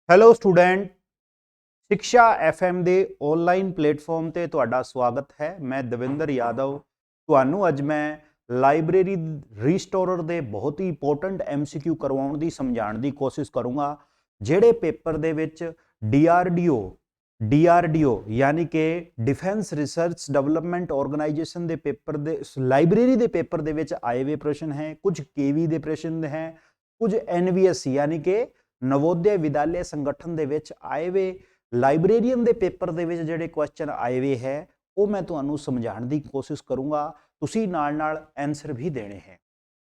Hello student, ਸਿੱਖਿਆ FM ਦੇ online platform ਤੇ ਤੁਹਾਡਾ ਸਵਾਗਤ ਹੈ। ਮੈਂ ਦਵਿੰਦਰ ਯਾਦਵ ਤੁਹਾਨੂੰ ਅੱਜ ਮੈਂ ਲਾਇਬ੍ਰੇਰੀ ਰੀਸਟੋਰਰ ਦੇ ਬਹੁਤ ਹੀ ਇੰਪੋਰਟੈਂਟ ਐਮਸੀਕਿਊ ਕਰਵਾਉਣ ਦੀ ਸਮਝਾਉਣ ਦੀ ਕੋਸ਼ਿਸ਼ ਕਰੂੰਗਾ, ਜਿਹੜੇ ਪੇਪਰ ਦੇ ਵਿੱਚ ਡੀਆਰਡੀਓ ਯਾਨੀ ਕਿ ਡਿਫੈਂਸ ਰਿਸਰਚ ਡਿਵੈਲਪਮੈਂਟ ਆਰਗੇਨਾਈਜੇਸ਼ਨ ਦੇ ਪੇਪਰ ਦੇ ਲਾਇਬ੍ਰੇਰੀ ਦੇ ਪੇਪਰ ਦੇ ਵਿੱਚ ਆਏ ਹੋਏ ਪ੍ਰਸ਼ਨ ਹੈ, ਕੁਝ ਕੇਵੀ ਦੇ ਪ੍ਰਸ਼ਨ ਹੈ, ਕੁਝ ਐਨਵੀਐਸ ਯਾਨੀ ਕਿ ਨਵੋਦਿਆ ਵਿਦਿਆਲਿਆ ਸੰਗਠਨ ਦੇ ਵਿੱਚ ਆਏ ਵੇ ਲਾइब्रेरियन ਦੇ ਪੇਪਰ ਦੇ ਵਿੱਚ ਜਿਹੜੇ ਕੁਐਸਚਨ ਆਏ ਵੇ ਹੈ ਉਹ ਮੈਂ ਤੁਹਾਨੂੰ ਸਮਝਾਉਣ ਦੀ ਕੋਸ਼ਿਸ਼ ਕਰੂੰਗਾ। ਤੁਸੀਂ ਨਾਲ-ਨਾਲ ਆਨਸਰ ਵੀ ਦੇਣੇ ਹੈ।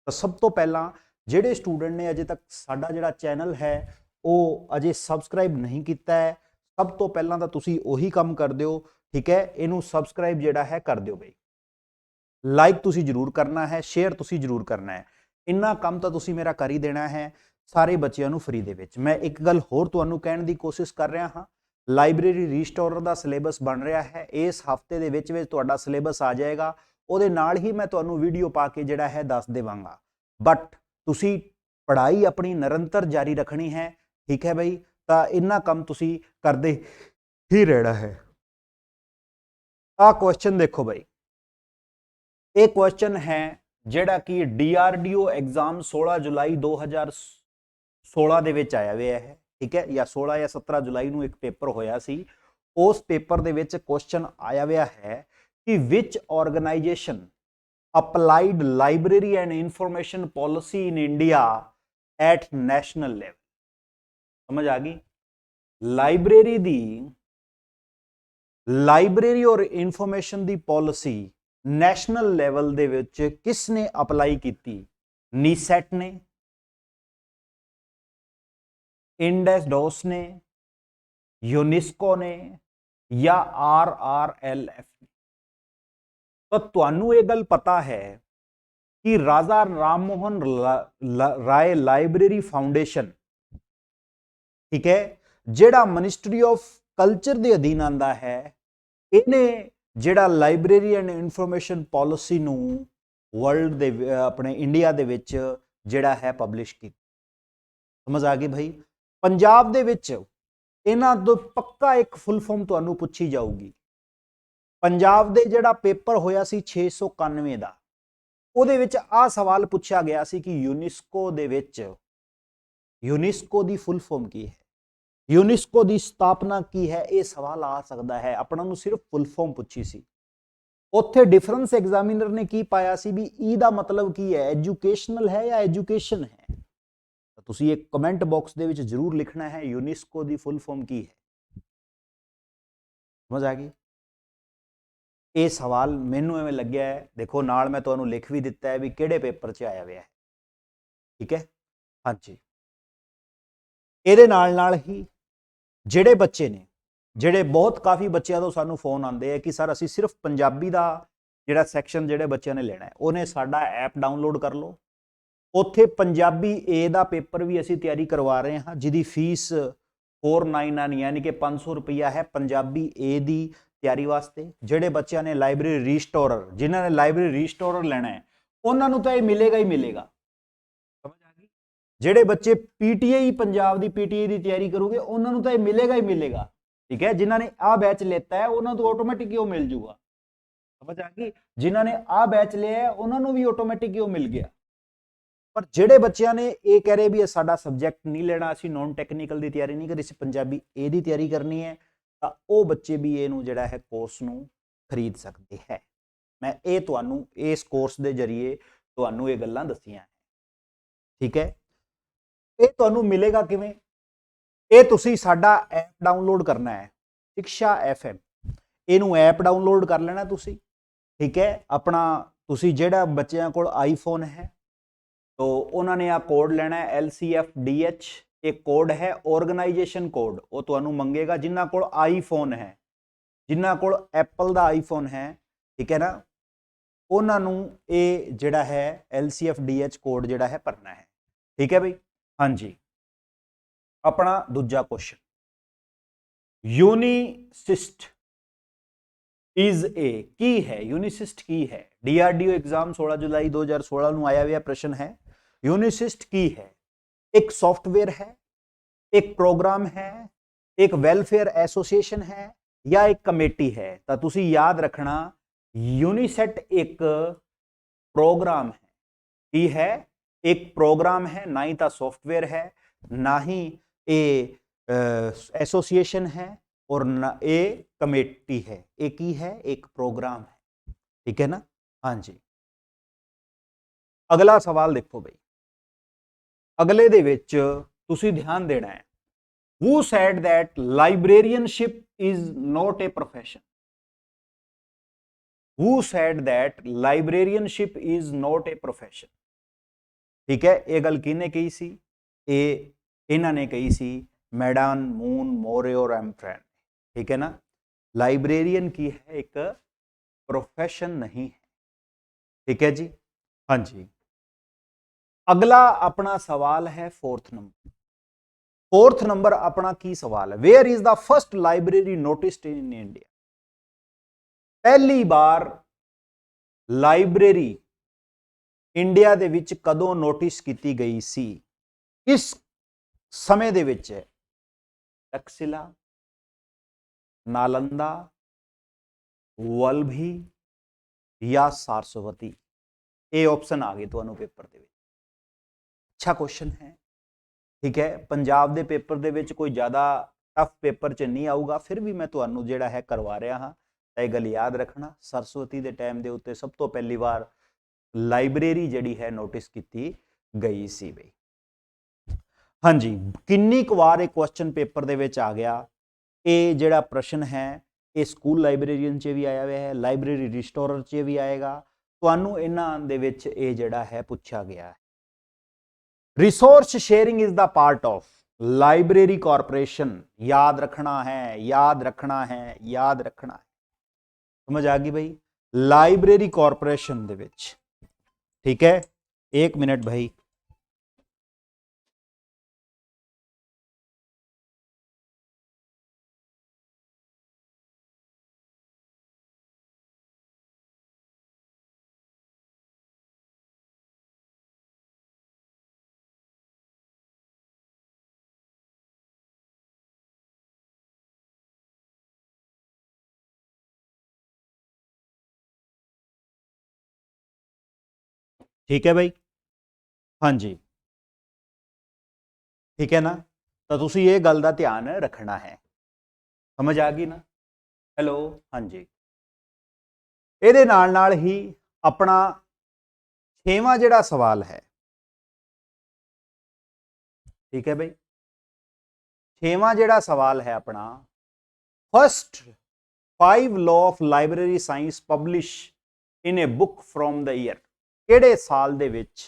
ਤਾਂ ਸਭ ਤੋਂ ਪਹਿਲਾਂ ਜਿਹੜੇ ਸਟੂਡੈਂਟ ਨੇ ਅਜੇ ਤੱਕ ਸਾਡਾ ਜਿਹੜਾ ਚੈਨਲ ਹੈ ਉਹ ਅਜੇ ਸਬਸਕ੍ਰਾਈਬ ਨਹੀਂ ਕੀਤਾ ਹੈ, ਸਭ ਤੋਂ ਪਹਿਲਾਂ ਤਾਂ ਤੁਸੀਂ ਉਹੀ ਕੰਮ ਕਰ ਦਿਓ, ਠੀਕ ਹੈ। ਇਹਨੂੰ ਸਬਸਕ੍ਰਾਈਬ ਜਿਹੜਾ ਹੈ ਕਰ ਦਿਓ ਬਈ, ਲਾਈਕ ਤੁਸੀਂ ਜ਼ਰੂਰ ਕਰਨਾ ਹੈ, ਸ਼ੇਅਰ ਤੁਸੀਂ ਜ਼ਰੂਰ ਕਰਨਾ ਹੈ। ਇੰਨਾ ਕੰਮ ਤਾਂ ਤੁਸੀਂ ਮੇਰਾ ਕਰ ਹੀ ਦੇਣਾ ਹੈ ਸਾਰੇ ਬੱਚਿਆਂ ਨੂੰ ਫ੍ਰੀ ਦੇ ਵਿੱਚ। ਮੈਂ ਇੱਕ ਗੱਲ ਹੋਰ ਤੁਹਾਨੂੰ ਕਹਿਣ ਦੀ ਕੋਸ਼ਿਸ਼ ਕਰ ਰਿਹਾ ਹਾਂ, ਲਾਇਬ੍ਰੇਰੀ ਰੀਸਟੋਰਰ ਦਾ ਸਿਲੇਬਸ ਬਣ ਰਿਹਾ ਹੈ, ਇਸ ਹਫਤੇ ਦੇ ਵਿੱਚ ਤੁਹਾਡਾ ਸਿਲੇਬਸ ਆ ਜਾਏਗਾ। ਉਹਦੇ ਨਾਲ ਹੀ ਮੈਂ ਤੁਹਾਨੂੰ ਵੀਡੀਓ ਪਾ ਕੇ ਜਿਹੜਾ ਹੈ ਦੱਸ ਦੇਵਾਂਗਾ, ਬਟ ਤੁਸੀਂ ਪੜ੍ਹਾਈ ਆਪਣੀ ਨਿਰੰਤਰ ਜਾਰੀ ਰੱਖਣੀ ਹੈ, ਠੀਕ ਹੈ ਬਈ। ਤਾਂ ਇੰਨਾ ਕੰਮ ਤੁਸੀਂ ਕਰਦੇ ਹੀ ਰਹਿਣਾ ਹੈ। ਆਹ ਕੁਐਸਚਨ ਦੇਖੋ ਬਈ, ਇਹ ਕੁਐਸਚਨ ਹੈ ਜਿਹੜਾ ਕਿ ਡੀਆਰਡੀਓ ਐਗਜ਼ਾਮ 16 ਜੁਲਾਈ 2016 ਦੇ ਵਿੱਚ ਆਇਆ ਹੋਇਆ ਹੈ, ਠੀਕ ਹੈ, ਜਾਂ 16 ਜਾਂ 17 ਜੁਲਾਈ ਨੂੰ ਇੱਕ ਪੇਪਰ ਹੋਇਆ ਸੀ। ਉਸ ਪੇਪਰ ਦੇ ਵਿੱਚ ਕੁਐਸਚਨ ਆਇਆ ਹੋਇਆ ਹੈ ਕਿ ਵਿਚ organisation applied library and information policy in India at national level. ਸਮਝ ਆ ਗਈ? ਲਾਇਬ੍ਰੇਰੀ ਔਰ ਇਨਫੋਰਮੇਸ਼ਨ ਦੀ ਪਾਲਿਸੀ ਨੈਸ਼ਨਲ ਲੈਵਲ ਦੇ ਵਿੱਚ ਕਿਸ ਨੇ ਅਪਲਾਈ ਕੀਤੀ? ਨੀਸੈਟ ਨੇ, ਇੰਡਸ ਨੇ, ਯੂਨੈਸਕੋ ਨੇ ਜਾਂ RRLF ਨੇ? ਤਾਂ ਤੁਹਾਨੂੰ ਇਹ ਗੱਲ ਪਤਾ ਹੈ ਕਿ ਰਾਜਾ ਰਾਮ ਮੋਹਨ ਰਾਏ ਲਾਇਬ੍ਰੇਰੀ ਫਾਊਂਡੇਸ਼ਨ, ਠੀਕ ਹੈ, ਜਿਹੜਾ ਮਿਨਿਸਟਰੀ ਆਫ ਕਲਚਰ ਦੇ ਅਧੀਨ ਆਂਦਾ ਹੈ, ਇਹਨੇ ਜਿਹੜਾ ਲਾਇਬ੍ਰੇਰੀ ਐਂਡ ਇਨਫੋਰਮੇਸ਼ਨ ਪਾਲਿਸੀ ਨੂੰ ਵਰਲਡ ਦੇ ਆਪਣੇ ਇੰਡੀਆ ਦੇ ਵਿੱਚ ਜਿਹੜਾ ਹੈ ਪਬਲਿਸ਼ ਕੀਤਾ। ਸਮਝ ਆ ਗਈ ਭਾਈ? ਪੰਜਾਬ ਦੇ ਵਿੱਚ ਇਹਨਾਂ ਤੋਂ ਪੱਕਾ ਇੱਕ ਫੁੱਲ ਫਾਰਮ ਤੁਹਾਨੂੰ ਪੁੱਛੀ ਜਾਊਗੀ। ਪੰਜਾਬ ਦੇ ਜਿਹੜਾ ਪੇਪਰ ਹੋਇਆ ਸੀ 691 ਦਾ, ਉਹਦੇ ਵਿੱਚ ਆਹ ਸਵਾਲ ਪੁੱਛਿਆ ਗਿਆ ਸੀ ਕਿ ਯੂਨੈਸਕੋ ਦੇ ਵਿੱਚ ਯੂਨੈਸਕੋ ਦੀ ਫੁੱਲ ਫਾਰਮ ਕੀ ਹੈ, ਯੂਨੈਸਕੋ ਦੀ ਸਥਾਪਨਾ ਕੀ ਹੈ? ਇਹ ਸਵਾਲ ਆ ਸਕਦਾ ਹੈ। ਆਪਣਾ ਨੂੰ ਸਿਰਫ ਫੁੱਲ ਫਾਰਮ ਪੁੱਛੀ ਸੀ। ਉੱਥੇ ਡਿਫਰੈਂਸ ਐਗਜ਼ਾਮੀਨਰ ਨੇ ਕੀ ਪਾਇਆ ਸੀ ਵੀ ਈ ਦਾ ਮਤਲਬ ਕੀ ਹੈ, ਐਜੂਕੇਸ਼ਨਲ ਹੈ ਜਾਂ ਐਜੂਕੇਸ਼ਨ ਹੈ? ਤਾਂ ਤੁਸੀਂ ਇੱਕ ਕਮੈਂਟ ਬਾਕਸ ਦੇ ਵਿੱਚ ਜ਼ਰੂਰ ਲਿਖਣਾ ਹੈ ਯੂਨੈਸਕੋ ਦੀ ਫੁੱਲ ਫਾਰਮ ਕੀ ਹੈ। ਸਮਝ ਆ ਗਈ? ਇਹ ਸਵਾਲ ਮੈਨੂੰ ਐਵੇਂ ਲੱਗਿਆ ਹੈ, ਦੇਖੋ ਨਾਲ ਮੈਂ ਤੁਹਾਨੂੰ ਲਿਖ ਵੀ ਦਿੱਤਾ ਹੈ ਵੀ ਕਿਹੜੇ ਪੇਪਰ 'ਚ ਆਇਆ ਹੋਇਆ ਹੈ, ਠੀਕ ਹੈ। ਹਾਂਜੀ, ਇਹਦੇ ਨਾਲ ਹੀ ਜਿਹੜੇ ਬੱਚੇ ਨੇ, ਜਿਹੜੇ ਬਹੁਤ ਕਾਫੀ ਬੱਚਿਆਂ ਤੋਂ ਸਾਨੂੰ ਫੋਨ ਆਉਂਦੇ ਆ ਕਿ ਸਰ ਅਸੀਂ ਸਿਰਫ ਪੰਜਾਬੀ ਦਾ ਜਿਹੜਾ ਸੈਕਸ਼ਨ ਜਿਹੜੇ ਬੱਚਿਆਂ ਨੇ ਲੈਣਾ ਹੈ, ਉਹਨੇ ਸਾਡਾ ਐਪ ਡਾਊਨਲੋਡ ਕਰ ਲਓ। ਉੱਥੇ ਪੰਜਾਬੀ ਏ ਦਾ ਪੇਪਰ ਵੀ ਅਸੀਂ ਤਿਆਰੀ ਕਰਵਾ ਰਹੇ ਹਾਂ, ਜਿਹਦੀ ਫੀਸ 499 ਯਾਨੀ ਕਿ 500 ਰੁਪਈਆ ਹੈ ਪੰਜਾਬੀ ਏ ਦੀ ਤਿਆਰੀ ਵਾਸਤੇ। ਜਿਹੜੇ ਬੱਚਿਆਂ ਨੇ ਲਾਇਬ੍ਰੇਰੀ ਰੀਸਟੋਰਰ, ਜਿਨ੍ਹਾਂ ਨੇ ਲਾਇਬ੍ਰੇਰੀ ਰੀਸਟੋਰਰ ਲੈਣਾ ਹੈ, ਉਹਨਾਂ ਨੂੰ ਤਾਂ ਇਹ ਮਿਲੇਗਾ ਹੀ ਮਿਲੇਗਾ। ਸਮਝ ਆ ਗਈ? ਜਿਹੜੇ ਬੱਚੇ ਪੀਟੀਆਈ ਪੰਜਾਬ ਦੀ ਪੀਟੀਆਈ ਦੀ ਤਿਆਰੀ ਕਰੋਗੇ ਉਹਨਾਂ ਨੂੰ ਤਾਂ ਇਹ ਮਿਲੇਗਾ ਹੀ ਮਿਲੇਗਾ, ਠੀਕ ਹੈ। ਜਿਨ੍ਹਾਂ ਨੇ ਆਹ ਬੈਚ ਲੈਤਾ ਹੈ ਉਹਨਾਂ ਨੂੰ ਆਟੋਮੈਟਿਕ ਹੀ ਉਹ ਮਿਲ ਜੂਗਾ। ਸਮਝ ਆ ਗਈ? ਜਿਨ੍ਹਾਂ ਨੇ ਆਹ ਬੈਚ ਲਿਆ ਹੈ ਉਹਨਾਂ ਨੂੰ ਵੀ ਆਟੋਮੈਟਿਕ ਹੀ ਉਹ ਮਿਲ ਗਿਆ। ਪਰ ਜਿਹੜੇ ਬੱਚਿਆਂ ਨੇ ਇਹ ਕਹਿ ਰਹੇ ਵੀ ਸਾਡਾ ਸਬਜੈਕਟ ਨਹੀਂ ਲੈਣਾ, ਅਸੀਂ ਨੌਨ ਟੈਕਨੀਕਲ ਦੀ ਤਿਆਰੀ ਨਹੀਂ ਕਰਨੀ, ਅਸੀਂ ਪੰਜਾਬੀ ਏ ਦੀ ਤਿਆਰੀ ਕਰਨੀ ਹੈ, ਤਾਂ ਉਹ ਬੱਚੇ ਵੀ ਇਹਨੂੰ ਜਿਹੜਾ ਹੈ ਕੋਰਸ ਨੂੰ ਖਰੀਦ ਸਕਦੇ ਹੈ। ਮੈਂ ਇਹ ਤੁਹਾਨੂੰ ਇਸ ਕੋਰਸ ਦੇ ਜ਼ਰੀਏ ਤੁਹਾਨੂੰ ਇਹ ਗੱਲਾਂ ਦੱਸੀਆਂ ਹੈ, ਠੀਕ ਹੈ। ਇਹ ਤੁਹਾਨੂੰ ਮਿਲੇਗਾ ਕਿਵੇਂ? ਇਹ ਤੁਸੀਂ ਸਾਡਾ ਐਪ ਡਾਊਨਲੋਡ ਕਰਨਾ ਹੈ, ਸਿੱਖਿਆ ਐਫਐਮ। ਇਹਨੂੰ ਐਪ ਡਾਊਨਲੋਡ ਕਰ ਲੈਣਾ ਤੁਸੀਂ, ਠੀਕ ਹੈ। ਆਪਣਾ ਤੁਸੀਂ ਜਿਹੜਾ ਬੱਚਿਆਂ ਕੋਲ ਆਈਫੋਨ ਹੈ तो उन्होंने आ कोड लेना है LCFDH। एक कोड है ऑर्गेनाइजेशन कोड, वो तुहानू मंगेगा जिन्हां कोल आईफोन है, जिन्हां कोल एप्पल दा आईफोन है, ठीक है ना, उन्होंने ये जिहड़ा है LCFDH कोड जिहड़ा है भरना है, ठीक है भाई। हाँ जी, अपना दूजा क्वेश्चन, यूनिसिस्ट इज ए की है? यूनिसिस्ट की है? डीआरडीओ एग्जाम 16 जुलाई 2016 ਨੂੰ ਆਇਆ ਹੋਇਆ ਪ੍ਰਸ਼ਨ ਹੈ। यूनिसिस्ट की है? एक सॉफ्टवेयर है, एक प्रोग्राम है, एक वेलफेयर एसोसिएशन है या एक कमेटी है। तो तुसी याद रखना यूनिसेट एक प्रोग्राम है, की है एक प्रोग्राम है, ना ही तो सॉफ्टवेयर है, ना ही ए एसोसिएशन है और ना ए कमेटी है, एक ही है, एक प्रोग्राम है। ठीक है ना। हाँ जी। अगला सवाल देखो भाई, अगले दे विच तुसी ध्यान देना है। Who said that librarianship is not a profession? Who said that librarianship is not a profession? ठीक है, ये गल किने कही सी? ये इन्होंने कही सी मैडम मून मोरे और एम्फ्रेन। ठीक है ना। लाइब्रेरियन की है एक प्रोफेशन नहीं है। ठीक है जी। हाँ जी। अगला अपना सवाल है फोर्थ नंबर। फोर्थ नंबर अपना की सवाल है, where is the first library noticed in India? पहली बार लाइब्रेरी इंडिया ਦੇ ਵਿੱਚ ਕਦੋਂ ਨੋਟਿਸ ਕੀਤੀ ਗਈ ਸੀ? ਇਸ ਸਮੇਂ ਦੇ ਵਿੱਚ तक्षशिला, नालंदा, वल्भी या सारस्वती? ये ऑप्शन आ गए ਤੁਹਾਨੂੰ पेपर ਦੇ ਵਿੱਚ। अच्छा क्वेश्चन है। ठीक है, पंजाब के पेपर ਦੇ ਵਿੱਚ कोई ज़्यादा टफ पेपर च नहीं आऊगा, फिर भी मैं ਤੁਹਾਨੂੰ ਜਿਹੜਾ है करवा रहा हाँ। तो यह गल याद रखना, सरस्वती के टाइम के उत्ते सब तो पहली बार लाइब्रेरी जिहड़ी है नोटिस की गई सी बई। हाँ जी, किन्नी क वार एक क्वेश्चन पेपर दे विच आ गया। ये जिहड़ा प्रश्न है ये स्कूल लाइब्रेरीयन च भी आया हुआ है, लाइब्रेरी रिस्टोरर च भी आएगा। तुहानूं इन्हां दे विच ये जिहड़ा है पूछा गया है। Resource sharing is the part of library corporation. याद रखना है, याद रखना है, याद रखना है। समझ आ गई भाई? लाइब्रेरी कॉरपोरेशन दे विच। ठीक है, एक मिनट भाई। ठीक है भाई। हाँ जी, ठीक है ना। तो तुसी ये गल का ध्यान रखना है। समझ आ गई ना? हेलो। हाँ जी। ਇਹਦੇ ਨਾਲ ही अपना 6वां ਜਿਹੜਾ सवाल है। ठीक है भाई, 6वां ਜਿਹੜਾ सवाल है अपना, first 5 law of library science publish in a book from the year. ਕਿਹੜੇ ਸਾਲ ਦੇ ਵਿੱਚ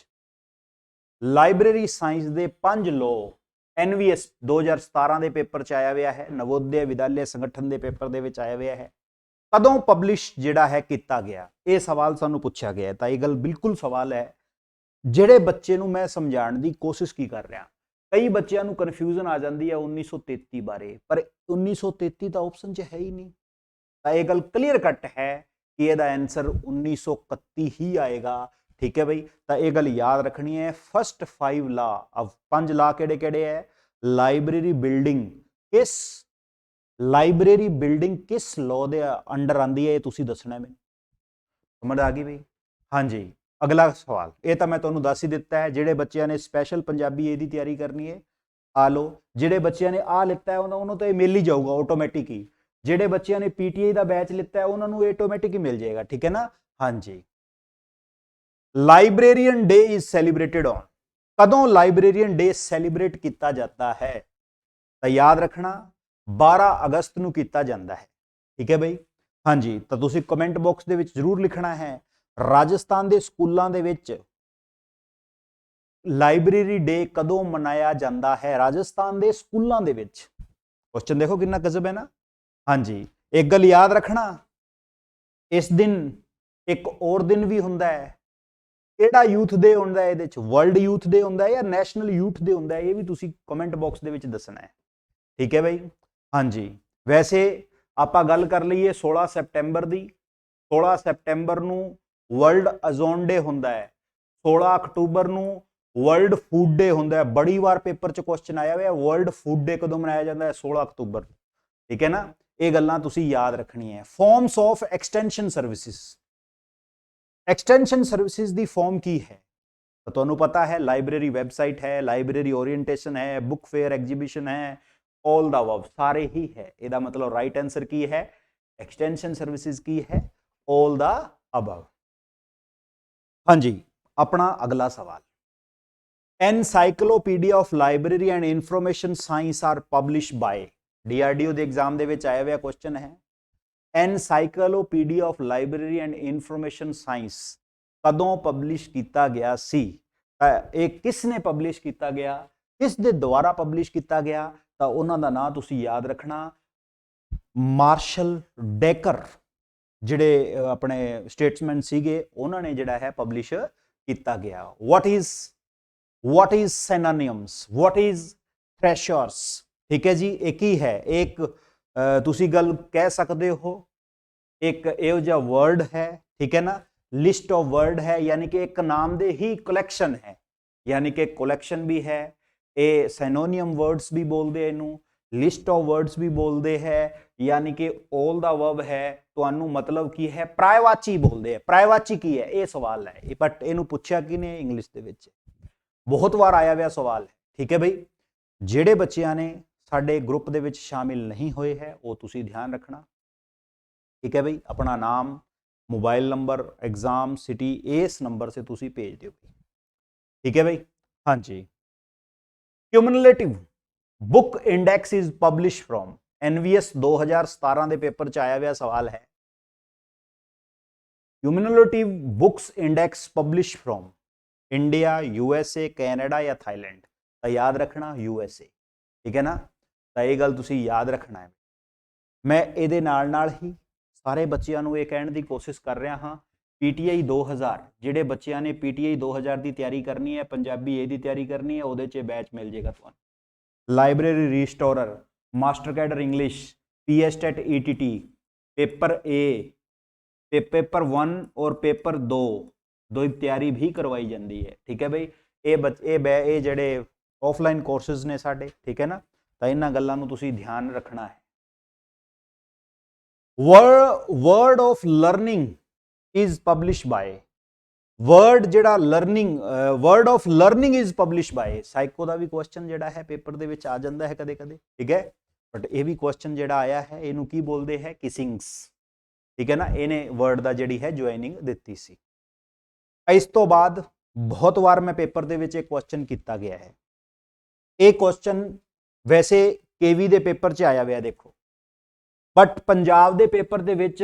ਲਾइब्रेरी साइंस ਦੇ 5 ਲੋ NVS 2017 ਦੇ ਪੇਪਰ ਚ ਆਇਆ ਹੋਇਆ ਹੈ, ਨਵੋਦਿਆ ਵਿਦਿਆਲਿਆ ਸੰਗਠਨ ਦੇ ਪੇਪਰ ਦੇ ਵਿੱਚ ਆਇਆ ਹੋਇਆ ਹੈ। ਕਦੋਂ ਪਬਲਿਸ਼ ਜਿਹੜਾ ਹੈ ਕੀਤਾ ਗਿਆ? ਇਹ ਸਵਾਲ ਸਾਨੂੰ ਪੁੱਛਿਆ ਗਿਆ। ਤਾਂ ਇਹ ਗੱਲ ਬਿਲਕੁਲ ਸਵਾਲ ਹੈ ਜਿਹੜੇ ਬੱਚੇ ਨੂੰ ਮੈਂ ਸਮਝਾਉਣ ਦੀ ਕੋਸ਼ਿਸ਼ ਕੀ ਕਰ ਰਿਹਾ। ਕਈ ਬੱਚਿਆਂ ਨੂੰ ਕਨਫਿਊਜ਼ਨ ਆ ਜਾਂਦੀ ਹੈ 1933 ਬਾਰੇ, ਪਰ 1933 ਤਾਂ ਆਪਸ਼ਨ 'ਚ ਹੈ ਹੀ ਨਹੀਂ। ਤਾਂ ਇਹ ਗੱਲ ਕਲੀਅਰ ਕੱਟ ਹੈ ਕਿ ਇਹਦਾ ਆਨਸਰ 1931 ਹੀ ਆਏਗਾ। ठीक है भाई, तो यह गल याद रखनी है। फर्स्ट 5 ला, अब 5 ला केड़े केड़े है? लाइब्रेरी बिल्डिंग किस लाइब्रेरी बिल्डिंग किस लॉ दे अंडर आंदी है, ये तुसी दसना है। मैंने समझ आ गई भाई? हाँ जी। अगला सवाल ये तो मैं तुहानूं दस ही दिता है। जिहड़े बच्चों ने स्पैशल पंजाबी ਇਹਦੀ तैयारी करनी है आ लो। जिहड़े बच्चों ने आ लिता है उन्होंने तो ये मिल ही जाऊगा ऑटोमैटिक ही। जिहड़े बच्चों ने PTI का बैच लिता है उन्होंने ऑटोमैटिक ही मिल जाएगा। ठीक है ना। हाँ जी। Librarian day is celebrated on. कदों लाइब्रेरियन डे सेलिब्रेट किया जाता है? तो याद रखना 12 अगस्त ਨੂੰ ਕੀਤਾ ਜਾਂਦਾ है। ठीक है भाई? हाँ जी। तो तुसी कमेंट बॉक्स ਦੇ ਵਿੱਚ जरूर लिखना है राजस्थान के स्कूलों के ਵਿੱਚ लाइब्रेरी डे कदों मनाया जाता है? राजस्थान के स्कूलों के ਵਿੱਚ। क्वेश्चन देखो कितना गजब है ना। हाँ जी। एक गल याद रखना, इस दिन एक और दिन भी हुंदा है। ਕਿਹੜਾ यूथ डे ਹੁੰਦਾ है? ਇਹਦੇ ਚ वर्ल्ड यूथ डे ਹੁੰਦਾ है या नैशनल यूथ डे ਹੁੰਦਾ है? ये भी तुसी कमेंट बॉक्स ਦੇ ਵਿੱਚ ਦੱਸਣਾ है। ठीक है भाई? हाँ जी। वैसे ਆਪਾਂ ਗੱਲ ਕਰ ਲਈਏ 16 ਸੈਪਟੈਂਬਰ ਦੀ। 16 ਸੈਪਟੈਂਬਰ ਨੂੰ वर्ल्ड ओजोन डे ਹੁੰਦਾ है। 16 अक्टूबर ਨੂੰ वर्ल्ड फूड डे होंदा है, बड़ी बार पेपर च क्वेश्चन आया हुआ वर्ल्ड फूड डे कदों मनाया जाता है? 16 अक्तूबर। ठीक है ना, ये गल्लां तुसी याद रखनी है। Forms of extension services, extension services the form की है तो तुहानू पता है, लाइब्रेरी वेबसाइट है, लाइब्रेरी ओरिएंटेशन है, बुक फेयर एग्जीबिशन है, ऑल द अबव सारे ही है। ਇਹਦਾ मतलब राइट आंसर की है, एक्सटेंशन सर्विसेज की है, ऑल द अबव। हाँ जी, अपना अगला सवाल, encyclopedia of library and information science are publish by, DRDO ਦੇ एग्जाम ਦੇ ਵਿੱਚ ਆਇਆ ਹੋਇਆ क्वेश्चन है, encyclopedia of library and information science कदों पब्लिश किया गया सी? एक किसने पब्लिश किया गया, किस दे द्वारा पब्लिश किया गया? तो उन्हों का नाम तुसी याद रखना, मार्शल डेकर, जिहड़े अपने स्टेट्समैन सीगे, उन्होंने जिहड़ा है पब्लिश किया गया। what is synonyms, what is thresholds? ठीक है जी, एक ही है, एक तुसी गल कह सकते हो, एक एहो जिहा वर्ड है, ठीक है ना, लिस्ट ऑफ वर्ड है, यानी कि एक नाम दे ही कलैक्शन है, यानी कि कलैक्शन भी है, ए सैनोनियम वर्ड्स भी बोलते हैं इनू, लिस्ट ऑफ वर्ड्स भी बोलते हैं, यानी कि ऑल द अबव है। तुहानू मतलब की है, प्रायवाची बोलते हैं। प्रायवाची की है, ये सवाल है, बट इनू पूछा कि नहीं इंग्लिश दे विच, बहुत बार आया हुआ सवाल है। ठीक है भाई, जिहड़े बच्चियां ने साडे ग्रुप दे विच शामिल नहीं होए है, वो तुसी ध्यान रखना। ठीक है भाई, अपना नाम, मोबाइल नंबर, एग्जाम सिटी इस नंबर से तुसी भेज दियो। ठीक है भाई, हाँ जी। Cumulative book index is publish from, NVS 2017 के पेपर च आया हुआ सवाल है, cumulative books index publish from India, USA, Canada या थाईलैंड? तो याद रखना यूएसए। ठीक है ना, तो यह गल तुसी याद रखना है। मैं ये नाल नाल ही सारे बच्चों को यह कहने की कोशिश कर रहा हाँ, पीटीआई 2000 जिहड़े बच्चों ने पीटीआई 2000 की तैयारी करनी है, पंजाबी ए की तैयारी करनी है, वो बैच मिल जाएगा तुहानू। Library restorer, master cadre English, PSTET ETT, paper A, paper 1 और पेपर 2 की तैयारी भी करवाई जाती है। ठीक है भाई, ये जिहड़े ऑफलाइन कोर्सेज ने साडे, ठीक है ना, तो इन्हां गल्लां नूं तुसीं ध्यान रखना है। Word of learning is publish by, word जिहड़ा learning, word of learning is publish by, psycho का भी क्वेश्चन जिहड़ा है पेपर दे विच आ जांदा है कदे कदे। ठीक है, बट ये भी क्वेश्चन जिहड़ा आया है, इहनूं की बोलते हैं? किसिंग्स। ठीक है ना, इन्हें वर्ड का जिहड़ी है ज्वाइनिंग दित्ती सी। इस तो बाद बहुत बार मैं पेपर दे विच एक क्वेश्चन किया गया है, ये क्वेश्चन वैसे केवी दे पेपर च आया हुआ, देखो, but Punjab they paper they which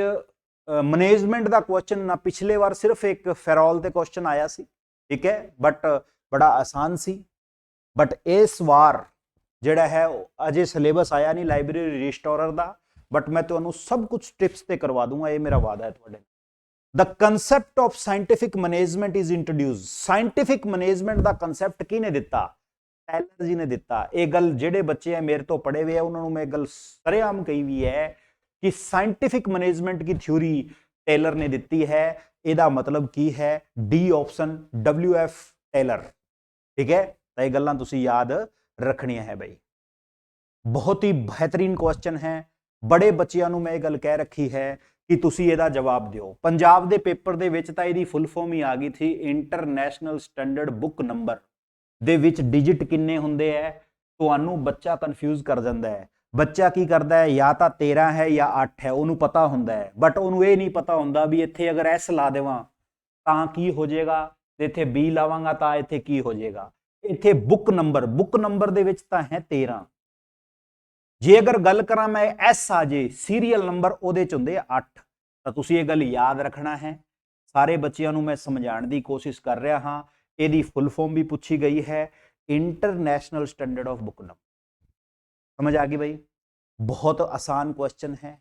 management का क्वेश्चन ना, पिछले बार सिर्फ एक फेरोल ते क्वेश्चन आया सी, ठीक है, बट बड़ा आसान सी। बट इस बार जिहड़ा है अजे सिलेबस आया नहीं लाइब्रेरी रिस्टोरर का, बट मैं तुहानू सब कुछ टिप्स ते करवा दूंगा, ये मेरा वादा है तुहाडे। The concept of scientific management is introduce, scientific management का कंसैप्ट किने दिता? टेलर जी ने दिता। ये गल जिहड़े बच्चे हैं मेरे तो पढ़े हुए हैं, उन्होंने मैं गल सरेआम कही हुई है कि साइंटिफिक मैनेजमेंट की थ्योरी टेलर ने दी है। इसका मतलब की है? डी ऑप्शन, WF टेलर। ठीक है, तो ये गल्लां तुसी याद रखनी है भाई, बहुत ही बेहतरीन क्वेश्चन है। बड़े बच्चों को मैं गल कह रखी है कि तुसी ਇਹਦਾ जवाब दिओ। पंजाब के पेपर ਦੇ ਵਿੱਚ ਤਾਂ ਇਹਦੀ फुल फॉर्म ही आ गई थी, इंटरनेशनल स्टैंडर्ड बुक नंबर ਦੇ ਵਿੱਚ डिजिट किन्ने ਹੁੰਦੇ है, ਤੁਹਾਨੂੰ बच्चा कन्फ्यूज कर जाता है। बच्चा की करता है, या तो 13 है या 8 है, उन्होंने पता होंदा है, बट उन्होंने ये नहीं पता होंदा भी इत्थे अगर S ला देवां तां की हो जाएगा, ते इत्थे B लावांगा तां इत्थे की हो जाएगा। इत्थे बुक नंबर दे विच तां है 13, जे अगर गल करा मैं S आ जे सीरीयल नंबर उहदे च हुंदे 8, तां तुसीं ये गल याद रखना है। सारे बच्चों को मैं समझाने की कोशिश कर रहा हाँ। ਇਹਦੀ फुल फॉर्म भी पूछी गई है, international standard of book number. समझ आ गई भाई, बहुत आसान क्वेश्चन है।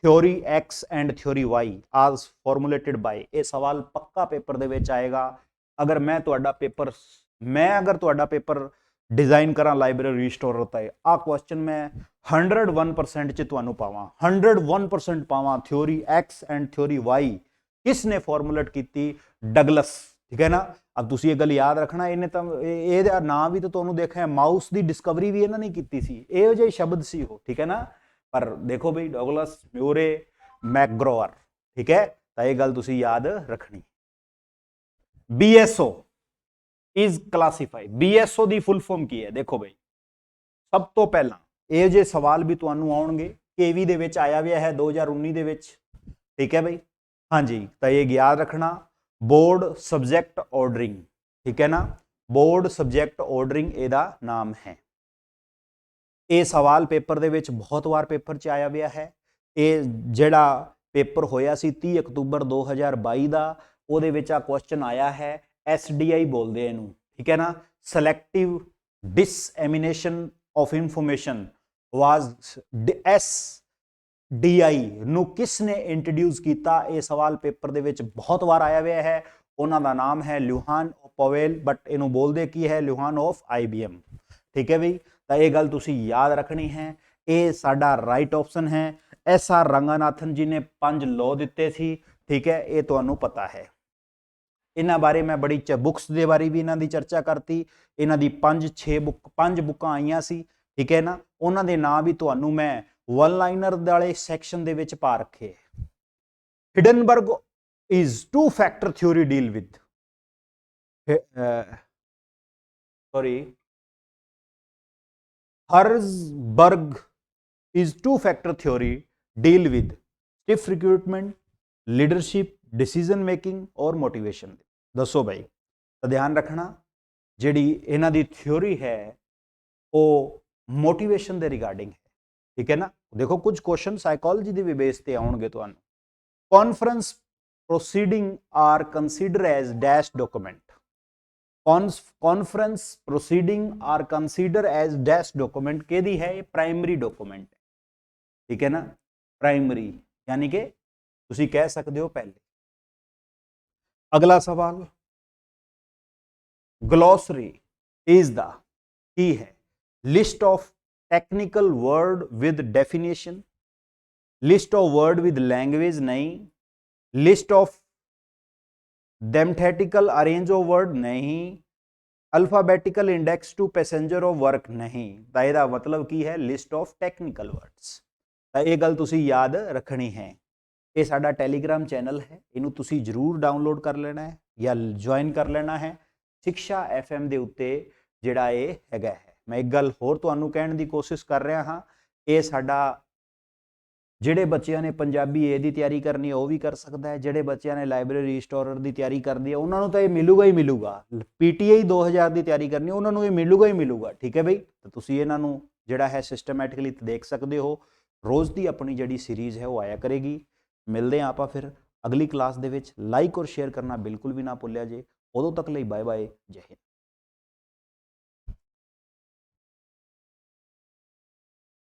Theory X and theory Y आज फॉर्मुलेटेड बाय, ये सवाल पक्का पेपर दे विच आएगा। अगर मैं तुहाडा पेपर डिजाइन करा लाइब्रेरी रिस्टोरर ते, आ क्वेश्चन मैं 101% च तुहानू पावां, 101% पावां। Theory X and theory Y किसने फॉर्मुलेट की? डगलस, ठीक है ना। अब तुसी ये गल याद रखना, इन्हें तो ये नाम भी तो तुहानू देखा माउस की डिस्कवरी भी इन्होंने की सी, इहो जिहे शब्द सी वो, ठीक है ना। पर देखो बई डगलस म्यूरे मैकग्रोअर, ठीक है, तो ये गल तुसी याद रखनी। BSO इज क्लासीफाई, BSO की फुल फॉर्म की है, देखो बई सब तो पहला ये जे सवाल भी तुहानू आउणगे, केवी दे विच आया हुआ है 2019 दे विच, ठीक है बई। हाँ जी, तो ये याद रखना बोर्ड सब्जेक्ट ऑर्डरिंग, ठीक है ना, बोर्ड सब्जेक्ट ऑर्डरिंग एदा नाम है। ये सवाल पेपर दे विच बहुत बार पेपर च आया हुआ है। ये जिहड़ा पेपर होया सी 30 अक्तूबर 2022 का, उहदे विच आ क्वेश्चन आया है, SDI बोलते हैं इनू, ठीक है ना, selective डिसएमिनेशन of information was SDI नू किसने इंट्रोड्यूस किया। यह सवाल पेपर दे विच बहुत बार आया हुआ है। उन्हों का नाम है ल्यूहान पवेल, बट इनू बोलते की है ल्यूहान ऑफ IBM, ठीक है बई। तो यह गल तुसी याद रखनी है, ये साडा राइट ऑप्शन है। SR रंगानाथन जी ने 5 लॉ दिते सी, ठीक है, ये तुहानू पता है। इन्हां बारे मैं बड़ी बुक्स के बारे भी इन्हां दी चर्चा करती, इन्हां दी 5 बुकां आईयां सी, ठीक है ना, उन्हां दे नाम भी तुहानू मैं वन लाइनर वाले सैक्शन दे विच पा रखे। Hindenburg is 2 factor theory deal with, sorry, Herzberg is 2 factor theory deal with stiff recruitment, leadership, decision making और motivation। दसो भाई, तो ध्यान रखना जिहड़ी इन्हां दी थ्योरी है वो मोटिवेशन दे रिगार्डिंग है, ठीक है ना। देखो कुछ क्वेश्चन साइकोलॉजी दे भी बेस ते आउणगे तुहानू। Conference proceeding are consider as dash document, conference proceeding are consider as dash document केदी है, ये प्राइमरी डॉक्यूमेंट, ठीक है ना, प्राइमरी यानी कि तुसी कह सकते हो पहले। अगला सवाल, ग्लॉसरी इज द की है list of technical word with definition, list of word with language नहीं, लिस्ट ऑफ डेमथेटिकल अरेंज ऑफ वर्ड नहीं, alphabetical index to passenger of work नहीं। तो यह मतलब की है लिस्ट ऑफ टेक्निकल वर्ड्स। तो ये गल तुसी याद रखनी है। ये साडा टैलीग्राम चैनल है, इनू तुसी जरूर डाउनलोड कर लेना है या ज्वाइन कर लेना है। शिक्षा FM दे उत्ते जिहड़ा ये हैगा है। मैं एक गल होर तुहानू कहण दी कोशिश कर रहा हाँ, ये साडा जिहड़े बच्चियां ने पंजाबी ए दी तैयारी करनी है वो भी कर सकता है, जिहड़े बच्चियां ने लाइब्रेरी रिस्टोरर की तैयारी करनी है उन्होंने तो ये मिलूगा ही मिलूगा। PTI 2000 की तैयारी करनी है उन्होंने ये मिलूगा ही मिलूगा, ठीक है बई। तो तुसी इन्हां नू जिहड़ा है सिस्टमैटिकली देख सकते हो। रोज़ की अपनी जिहड़ी सीरीज़ है वो आया करेगी। मिलते हैं आप फिर अगली क्लास दे विच। लाइक और शेयर करना बिल्कुल भी ना भुल्लिया जे। उदों तक लई बाय बाय, जय हिंद।